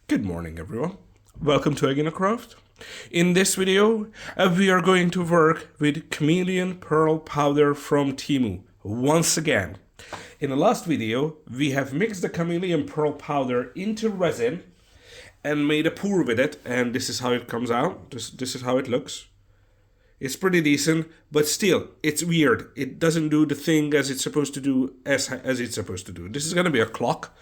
Good morning, everyone. Welcome to AginaCraft. In this video, we are going to work with Chameleon Pearl powder from TEMU once again. In the last video, we have mixed the Chameleon Pearl powder into resin and made a pour with it, and this is how it comes out. This is how it looks. It's pretty decent, but still, it's weird. It doesn't do the thing as it's supposed to do, as it's supposed to do. This is going to be a clock.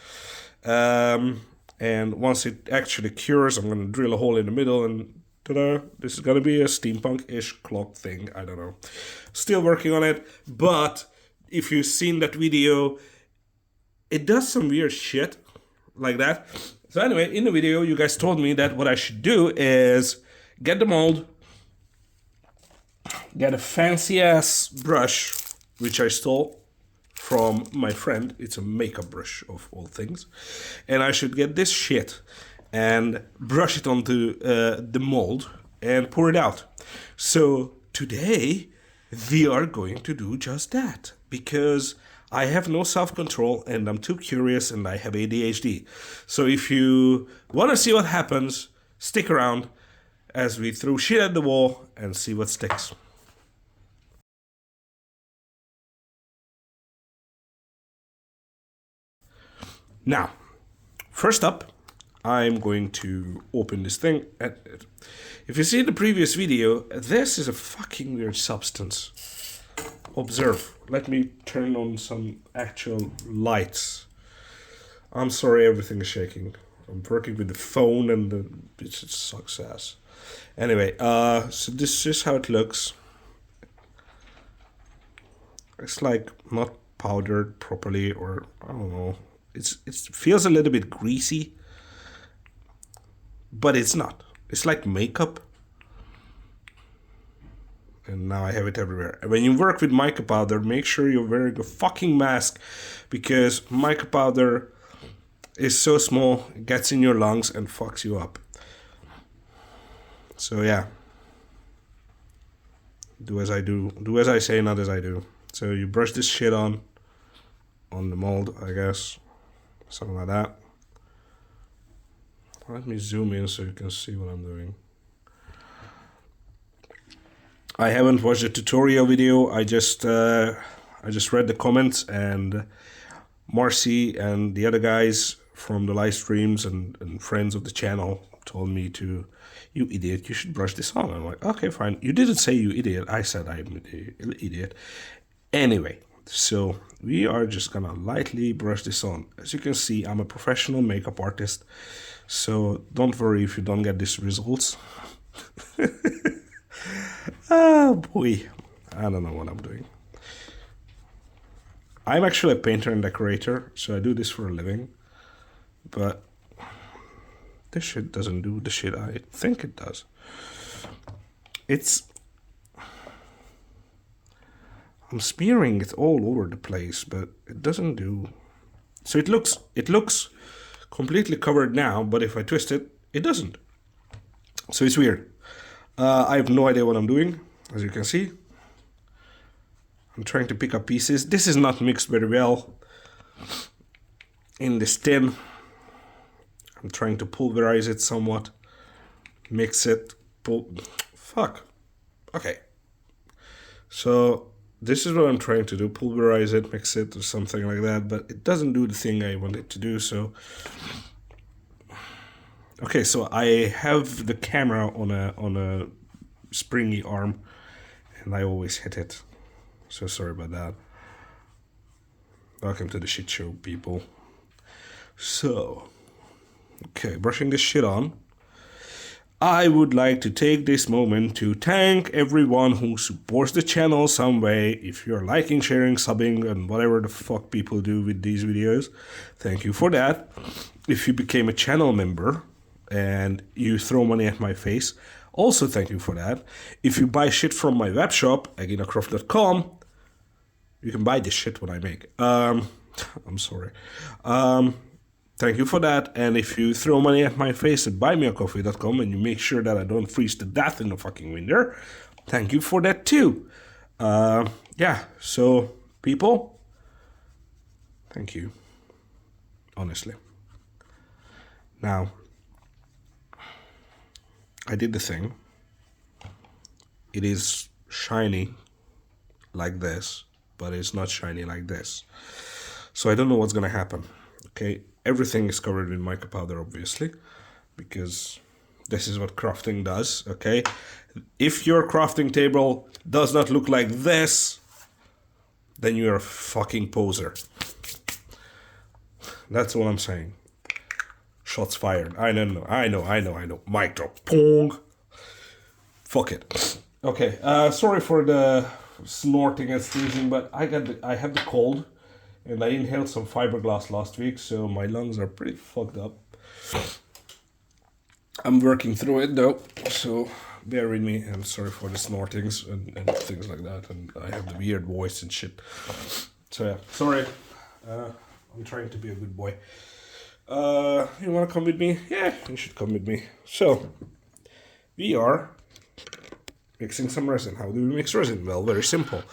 And once it actually cures, I'm going to drill a hole in the middle and ta-da, this is going to be a steampunk-ish clock thing. I don't know. Still working on it, but if you've seen that video, it does some weird shit like that. So anyway, in the video, you guys told me that what I should do is get the mold, get a fancy-ass brush, which I stole from my friend. It's a makeup brush of all things, and I should get this shit and brush it onto the mold and pour it out. So today we are going to do just that, because I have no self-control and I'm too curious and I have ADHD. So if you want to see what happens, stick around as we throw shit at the wall and see what sticks. Now, first up, I'm going to open this thing. If you see the previous video, this is a fucking weird substance. Observe. Let me turn on some actual lights. I'm sorry, everything is shaking. I'm working with the phone and it just sucks ass. Anyway, so this is how it looks. It's like not powdered properly, or I don't know. It feels a little bit greasy, but it's not. It's like makeup. And now I have it everywhere. When you work with mica powder, make sure you're wearing a fucking mask, because mica powder is so small, it gets in your lungs and fucks you up. So yeah. Do as I do. Do as I say, not as I do. So you brush this shit on the mold, I guess. Something like that. Let me zoom in so you can see what I'm doing. I haven't watched the tutorial video. I just read the comments, and Marcy and the other guys from the live streams and friends of the channel told me to, you idiot, you should brush this on. I'm like, okay, fine. You didn't say you idiot. I said I'm an idiot. Anyway. So we are just gonna lightly brush this on. As you can see, I'm a professional makeup artist, so don't worry if you don't get these results. Ah, boy, I don't know what I'm doing. I'm actually a painter and decorator, so I do this for a living, but this shit doesn't do the shit I think it does. I'm smearing it all over the place, but it doesn't do. So it looks completely covered now, but if I twist it, it doesn't. So it's weird. I have no idea what I'm doing, as you can see. I'm trying to pick up pieces. This is not mixed very well in this tin. I'm trying to pulverize it somewhat. Mix it. Fuck. Okay. So this is what I'm trying to do, pulverize it, mix it, or something like that, but it doesn't do the thing I want it to do, so. Okay, so I have the camera on a springy arm, and I always hit it, so sorry about that. Welcome to the shit show, people. So, okay, brushing this shit on. I would like to take this moment to thank everyone who supports the channel some way. If you're liking, sharing, subbing, and whatever the fuck people do with these videos, thank you for that. If you became a channel member and you throw money at my face, also thank you for that. If you buy shit from my web shop, aginacraft.com, you can buy this shit when I make. I'm sorry. Thank you for that. And if you throw money at my face at buymeacoffee.com and you make sure that I don't freeze to death in the fucking winter, thank you for that too. Yeah, so people, thank you. Honestly. Now, I did the thing. It is shiny like this, but it's not shiny like this. So I don't know what's gonna happen. Okay, everything is covered in mica powder, obviously, because this is what crafting does. Okay, if your crafting table does not look like this, then you're a fucking poser. That's what I'm saying. Shots fired. I know. Mic drop. Pong. Fuck it. Okay. Sorry for the snorting and sneezing, but I had the cold, and I inhaled some fiberglass last week, so my lungs are pretty fucked up. I'm working through it though, so bear with me, and sorry for the snortings and things like that, and I have the weird voice and shit. So yeah, sorry. I'm trying to be a good boy. You wanna come with me? Yeah, you should come with me. So, we are mixing some resin. How do we mix resin? Well, very simple.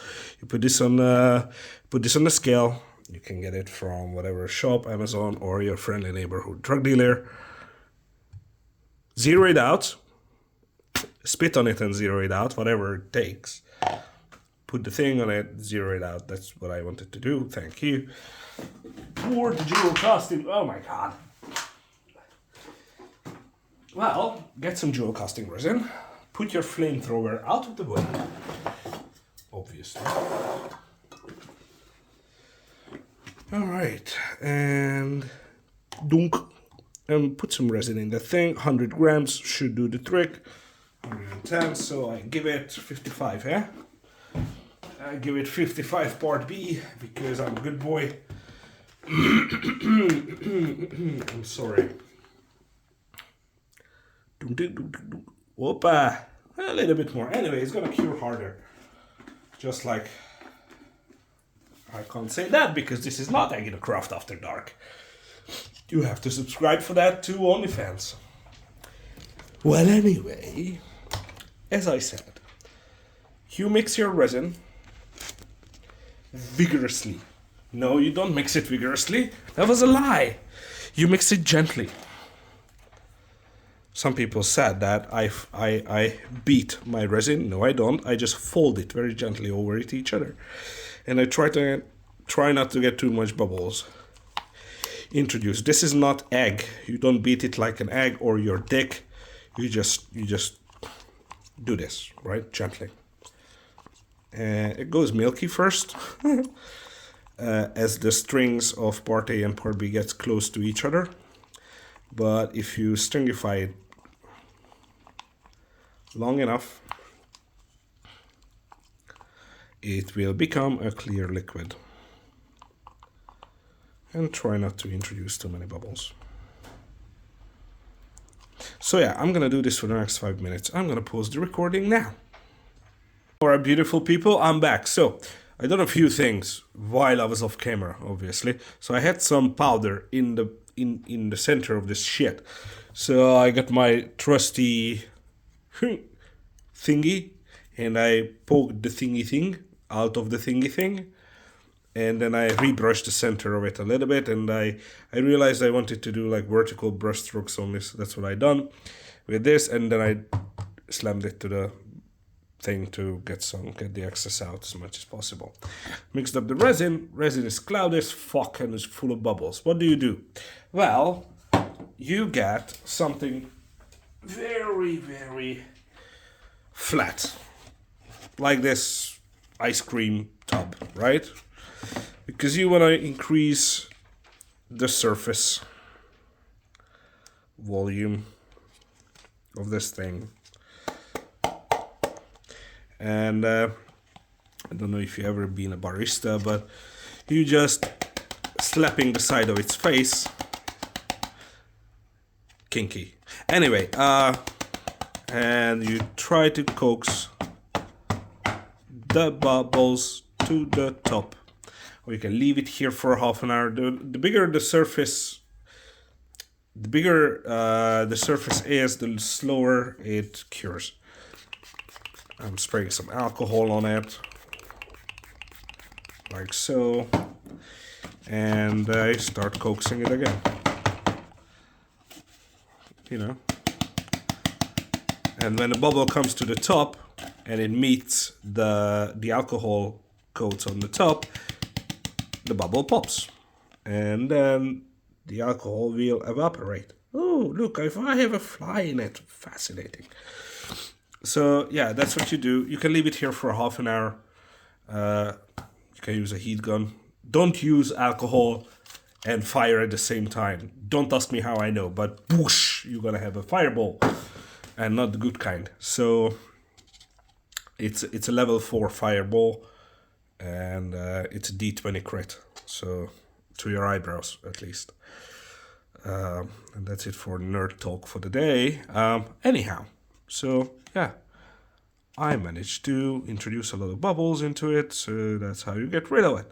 You put this on the scale. You can get it from whatever shop, Amazon, or your friendly neighborhood drug dealer. Zero it out. Spit on it and zero it out, whatever it takes. Put the thing on it, zero it out. That's what I wanted to do. Thank you. Pour the jewel casting. Oh my god. Well, get some jewel casting resin. Put your flamethrower out of the way. Obviously. Alright. And dunk. And put some resin in the thing. 100 grams should do the trick. 110, so I give it 55, eh? I give it 55 part B, because I'm a good boy. I'm sorry. Whoopa! A little bit more. Anyway, it's gonna cure harder. Just like... I can't say that, because this is not Agita Craft After Dark. You have to subscribe for that to OnlyFans. Well, anyway, as I said, you mix your resin vigorously. No, you don't mix it vigorously. That was a lie. You mix it gently. Some people said that I beat my resin. No, I don't. I just fold it very gently over each other. And I try not to get too much bubbles introduced. This is not egg. You don't beat it like an egg or your dick. You just do this, right? Gently. It goes milky first. As the strings of part A and part B gets close to each other. But if you stringify it long enough, it will become a clear liquid. And try not to introduce too many bubbles. So yeah, I'm gonna do this for the next 5 minutes. I'm gonna pause the recording now. Alright, beautiful people, I'm back. So, I done a few things while I was off camera, obviously. So I had some powder in the center of this shit. So I got my trusty thingy, and I poked the thingy thing out of the thingy thing. And then I rebrushed the center of it a little bit, and I realized I wanted to do like vertical brush strokes on this. That's what I done with this, and then I slammed it to the thing to get the excess out as much as possible. Mixed up the resin. Resin is cloudy as fuck and is full of bubbles. What do? Well, you get something very, very flat, like this ice cream tub, right? Because you want to increase the surface volume of this thing. And I don't know if you've ever been a barista, but you just slapping the side of its face. Kinky. Anyway, and you try to coax the bubbles to the top. Or you can leave it here for half an hour. The bigger the surface, the surface is, the slower it cures. I'm spraying some alcohol on it, like so, and I start coaxing it again. You know, And when the bubble comes to the top and it meets the alcohol coats on the top, the bubble pops. And then the alcohol will evaporate. Oh, look, if I have a fly in it. Fascinating. So, yeah, that's what you do. You can leave it here for half an hour. You can use a heat gun. Don't use alcohol and fire at the same time. Don't ask me how I know, but whoosh, you're gonna have a fireball. And not the good kind. So, it's a level 4 fireball. And it's a D20 crit. So, to your eyebrows, at least. And that's it for nerd talk for the day. Anyhow, so yeah, I managed to introduce a lot of bubbles into it, so that's how you get rid of it.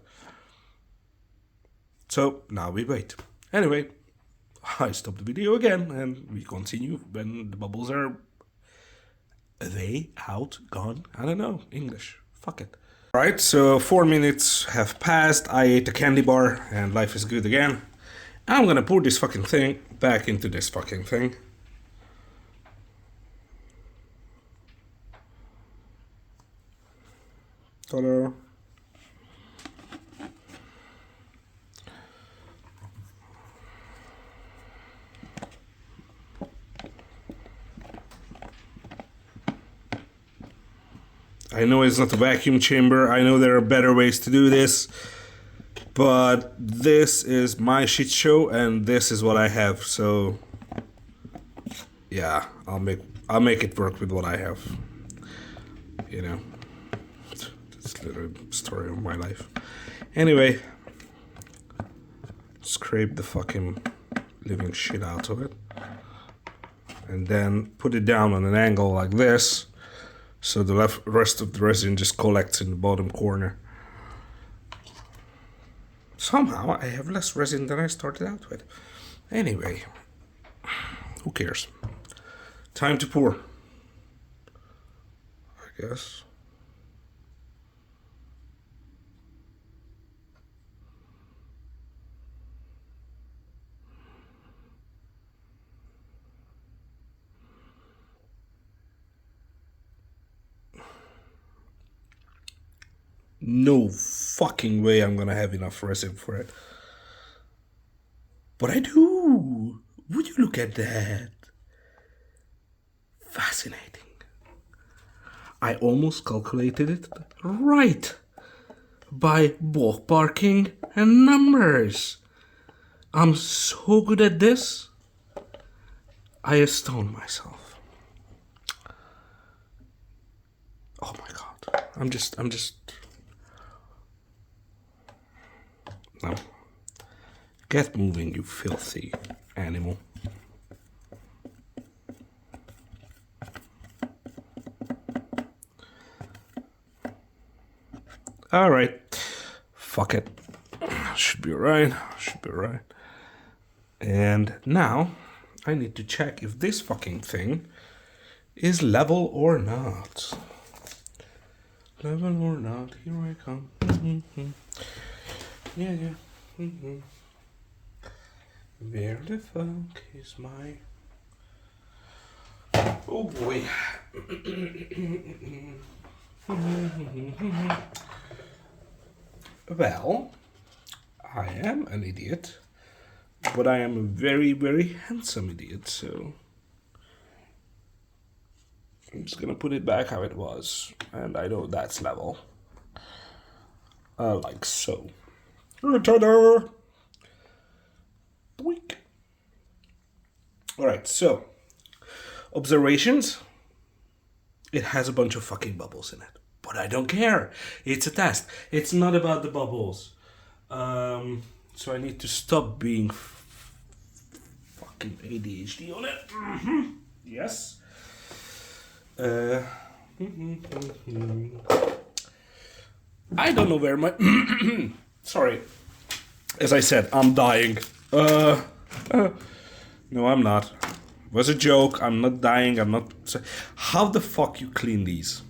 So now we wait. Anyway, I stop the video again and we continue when the bubbles are away, out, gone. I don't know, English. Fuck it. Right, so 4 minutes have passed. I ate a candy bar and life is good again. I'm gonna pour this fucking thing back into this fucking thing. Ta-da. I know it's not a vacuum chamber. I know there are better ways to do this. But this is my shit show and this is what I have. So yeah, I'll make it work with what I have. You know. That's the little story of my life. Anyway, scrape the fucking living shit out of it. And then put it down on an angle like this. So the rest of the resin just collects in the bottom corner. Somehow I have less resin than I started out with. Anyway, who cares? Time to pour, I guess. No fucking way I'm gonna have enough resin for it. But I do. Would you look at that? Fascinating. I almost calculated it right by ballparking and numbers. I'm so good at this. I astone myself. Oh my god. I'm just No. Get moving, you filthy animal. Alright. Fuck it. Should be alright. Should be alright. And now, I need to check if this fucking thing is level or not. Level or not, here I come. Yeah. Where the fuck is my... Oh boy. Well, I am an idiot, but I am a very, very handsome idiot, so... I'm just gonna put it back how it was, and I know that's level. Like so. Ta-da! Boink. Alright, so observations. It has a bunch of fucking bubbles in it. But I don't care. It's a test. It's not about the bubbles. So I need to stop being fucking ADHD on it. Yes. I don't know where my... Sorry. As I said, I'm dying. No, I'm not. It was a joke. I'm not dying. I'm not... How the fuck you clean these?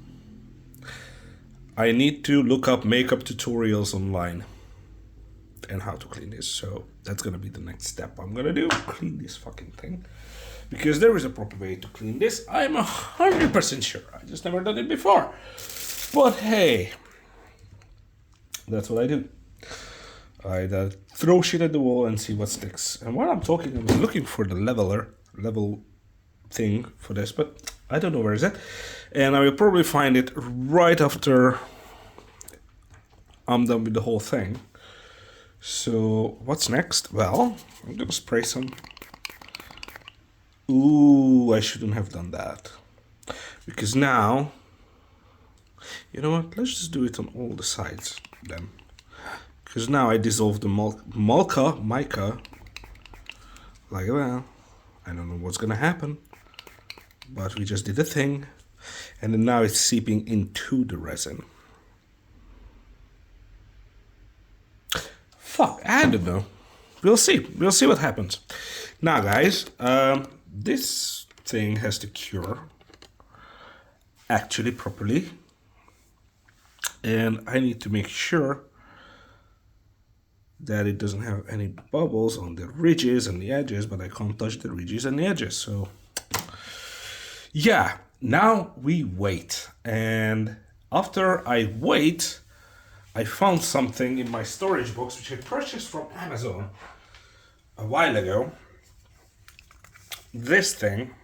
I need to look up makeup tutorials online. and how to clean this. So that's gonna be the next step I'm gonna do, clean this fucking thing. Because there is a proper way to clean this, I'm 100% sure. I just never done it before. But hey, that's what I do. I throw shit at the wall and see what sticks. And while I'm talking, I was looking for the level thing for this, but I don't know where is it. And I will probably find it right after I'm done with the whole thing. So what's next? Well, I'm gonna spray some. Ooh, I shouldn't have done that. Because now, you know what? Let's just do it on all the sides then. Because now I dissolve the mica, like that. I don't know what's gonna happen, but we just did a thing. And then now it's seeping into the resin. Fuck, I don't know. We'll see. We'll see what happens. Now, guys, this thing has to cure actually properly. And I need to make sure that it doesn't have any bubbles on the ridges and the edges, but I can't touch the ridges and the edges. So, yeah, now we wait. And after I wait, I found something in my storage box, which I purchased from Amazon a while ago. This thing,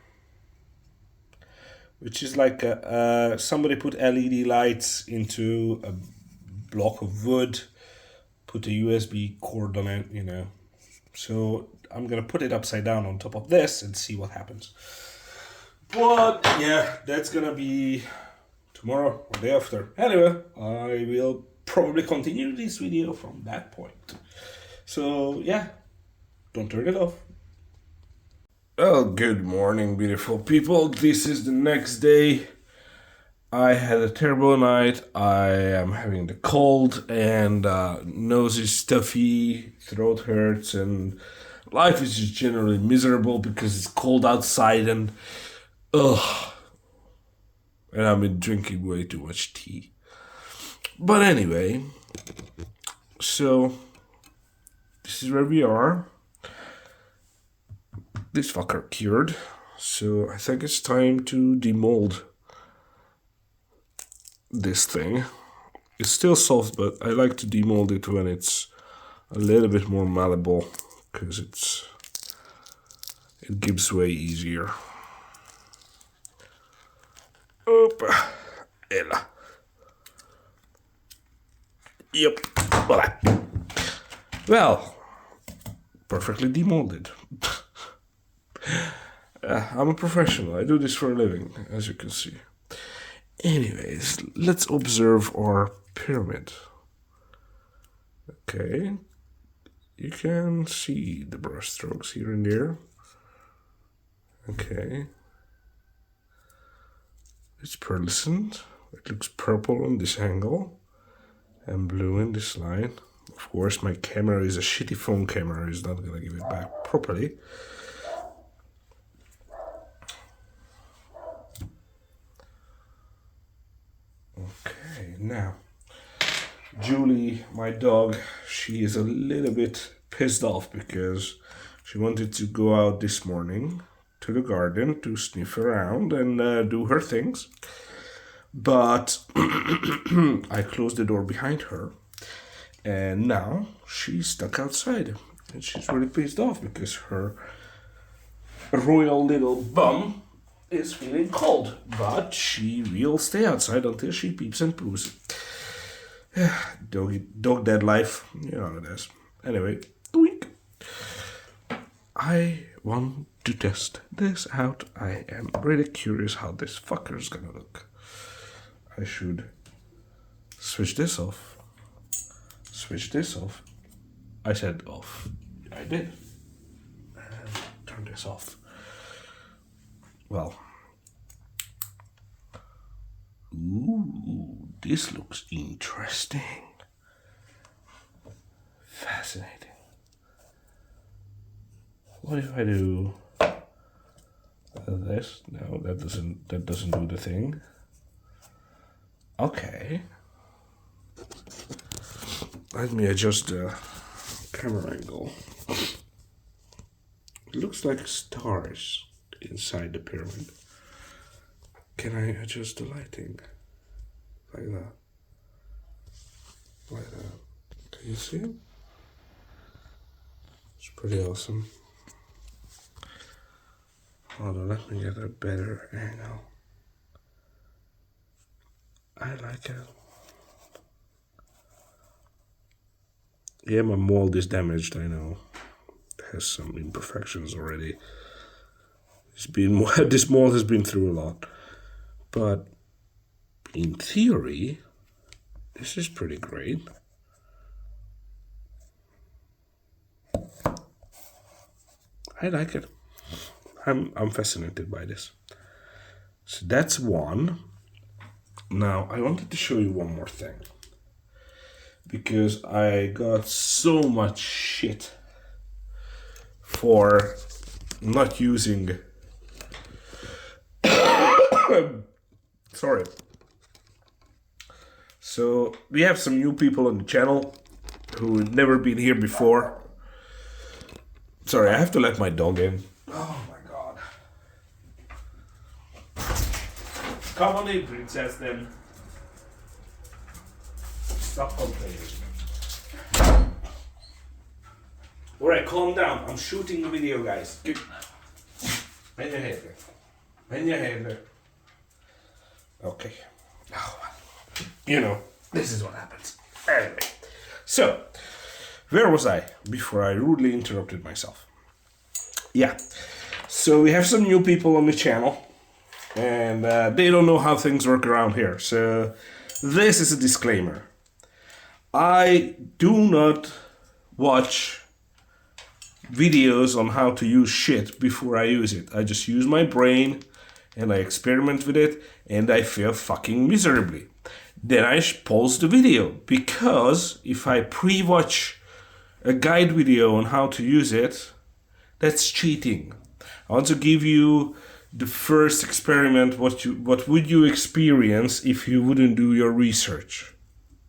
which is like somebody put LED lights into a block of wood, put a USB cord on it, you know. So I'm gonna put it upside down on top of this and see what happens. But yeah, that's gonna be tomorrow or day after. Anyway, I will probably continue this video from that point. So yeah, don't turn it off. Well, good morning, beautiful people. This is the next day. I had a terrible night. I am having the cold and nose is stuffy, throat hurts, and life is just generally miserable because it's cold outside and ugh. And I've been drinking way too much tea. But anyway, so this is where we are. This fucker cured, so I think it's time to demold this thing. It's still soft, but I like to demold it when it's a little bit more malleable, because it gives way easier. Opa, ella. Yep, voila. Well, perfectly demolded. I'm a professional. I do this for a living, as you can see. Anyways, let's observe our pyramid. Okay. You can see the brush strokes here and there. Okay. It's pearlescent. It looks purple on this angle and blue in this line. Of course, my camera is a shitty phone camera. It's not gonna give it back properly. Okay, now, Julie, my dog, she is a little bit pissed off because she wanted to go out this morning to the garden to sniff around and do her things. But I closed the door behind her, and now she's stuck outside. And she's really pissed off because her royal little bum is feeling cold, but she will stay outside until she peeps and poos. Dog dead life, you know how it is. Anyway, tweak. I want to test this out. I am really curious how this fucker's gonna look. I should switch this off. Switch this off. I said off. I did. And turn this off. Well. Ooh, this looks interesting. Fascinating. What if I do this? No, that doesn't do the thing. Okay. Let me adjust the camera angle. It looks like stars inside the pyramid. Can I adjust the lighting? Like that. Like that. Can you see it? It's pretty awesome. Hold on, let me get a better angle. I like it. Yeah, my mold is damaged, I know. It has some imperfections already. This mold has been through a lot. But in theory, this is pretty great. I like it. I'm fascinated by this. So that's one. Now I wanted to show you one more thing, because I got so much shit for not using sorry. So we have some new people on the channel who have never been here before. Sorry, I have to let my dog in. Oh my god. Come on in, princess, then. Stop complaining. Alright, calm down. I'm shooting a video, guys. Bend your head there. Bend your head there. Okay. Oh, you know, this is what happens. Anyway. So, where was I before I rudely interrupted myself? Yeah. So we have some new people on the channel, and they don't know how things work around here. So this is a disclaimer. I do not watch videos on how to use shit before I use it. I just use my brain and I experiment with it and I fail fucking miserably. Then I pause the video, because if I pre-watch a guide video on how to use it, that's cheating. I want to give you the first experiment. What would you experience if you wouldn't do your research?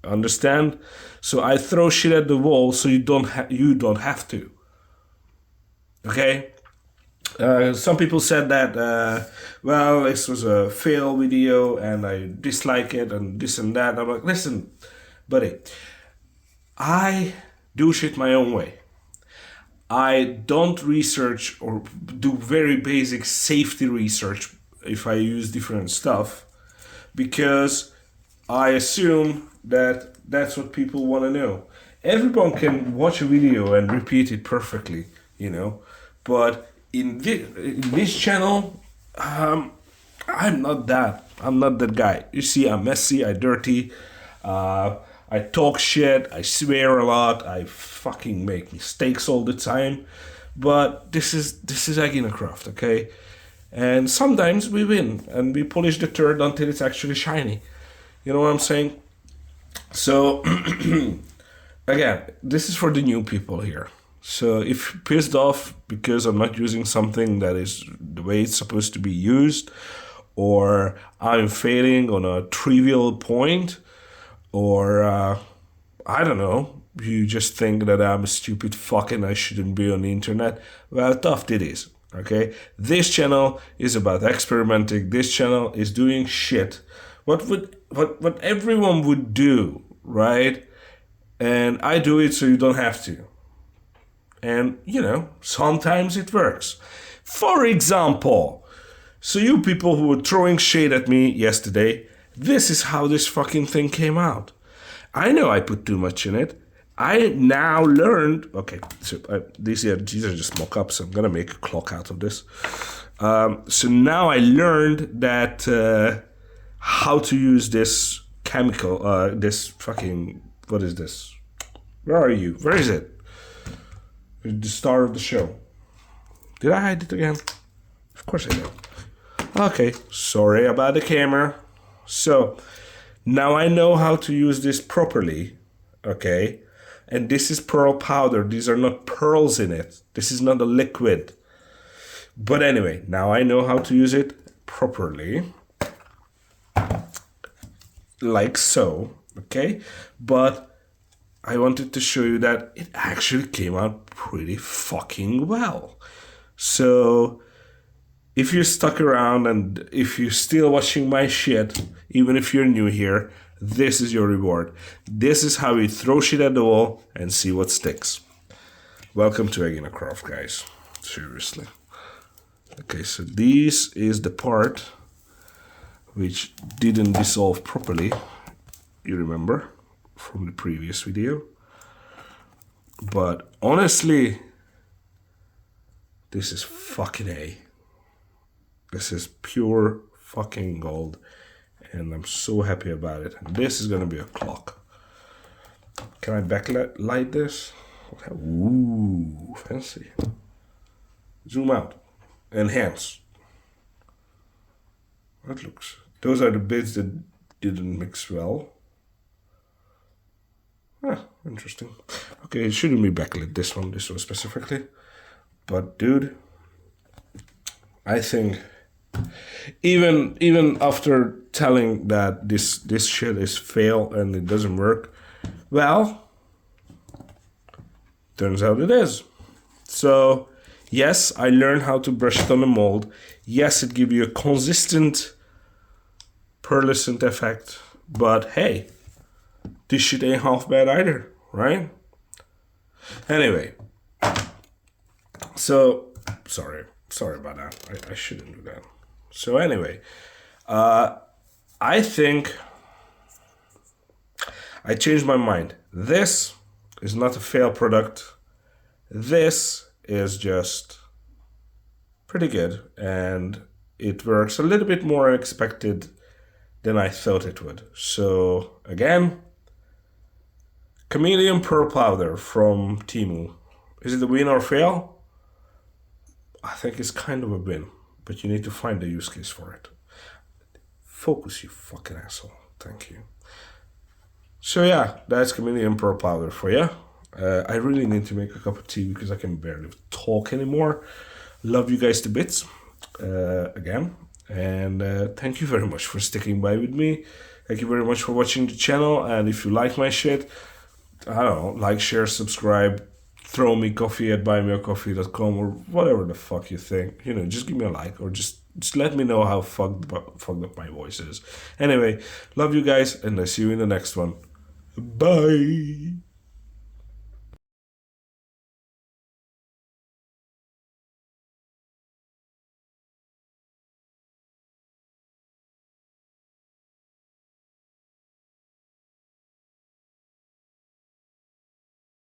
Understand? So I throw shit at the wall so you don't have to. Okay? Some people said that, well, this was a fail video and I dislike it and this and that. I'm like, listen, buddy, I do shit my own way. I don't research or do very basic safety research if I use different stuff, because I assume that that's what people want to know. Everyone can watch a video and repeat it perfectly, you know, but in this channel, I'm not that guy. You see, I'm messy, I'm dirty, I talk shit, I swear a lot, I fucking make mistakes all the time. But this is Aginacraft, okay? And sometimes we win and we polish the turd until it's actually shiny. You know what I'm saying? So again, this is for the new people here. So if you're pissed off because I'm not using something that is the way it's supposed to be used, or I'm failing on a trivial point, or I don't know, you just think that I'm a stupid fuck and I shouldn't be on the internet, well, tough it is, okay? This channel is about experimenting. This channel is doing shit. What everyone would do, right? And I do it so you don't have to. And, you know, sometimes it works. For example, so you people who were throwing shade at me yesterday, this is how this fucking thing came out. I know I put too much in it. I now learned, okay, so these are just mock-ups. I'm gonna make a clock out of this. So now I learned that how to use this chemical, this fucking, what is this? Where are you? Where is it? The star of the show. Did I hide it again? Of course I did. Okay, sorry about the camera. So, now I know how to use this properly, okay? And this is pearl powder. These are not pearls in it. This is not a liquid. But anyway, now I know how to use it properly. Like so, okay? But I wanted to show you that it actually came out pretty fucking well. So if you're stuck around and if you're still watching my shit, even if you're new here, this is your reward. This is how you throw shit at the wall and see what sticks. Welcome to Egg in a Craft, guys. Seriously. Okay, so this is the part which didn't dissolve properly. You remember from the previous video. But honestly, this is fucking A. This is pure fucking gold. And I'm so happy about it. And this is gonna be a clock. Can I backlight this? Ooh, fancy. Zoom out. Enhance. That looks. Those are the bits that didn't mix well. Ah, interesting. Okay, it shouldn't be backlit, this one specifically. But dude, I think even after telling that this shit is fail and it doesn't work, well, turns out it is. So yes, I learned how to brush it on the mold. Yes, it gives you a consistent pearlescent effect, but hey, this shit ain't half bad either, right? Anyway, so sorry about that. I shouldn't do that. So anyway, I think I changed my mind. This is not a fail product. This is just pretty good, and it works a little bit more expected than I thought it would. So again, Chameleon Pearl Powder from TEMU. Is it a win or fail? I think it's kind of a win, but you need to find a use case for it. Focus, you fucking asshole. Thank you. So yeah, that's Chameleon Pearl Powder for you. I really need to make a cup of tea because I can barely talk anymore. Love you guys to bits again. And thank you very much for sticking by with me. Thank you very much for watching the channel. And if you like my shit, I don't know, like, share, subscribe, throw me coffee at buymeacoffee.com or whatever the fuck you think. You know, just give me a like or just let me know how fucked up my voice is. Anyway, love you guys and I'll see you in the next one. Bye.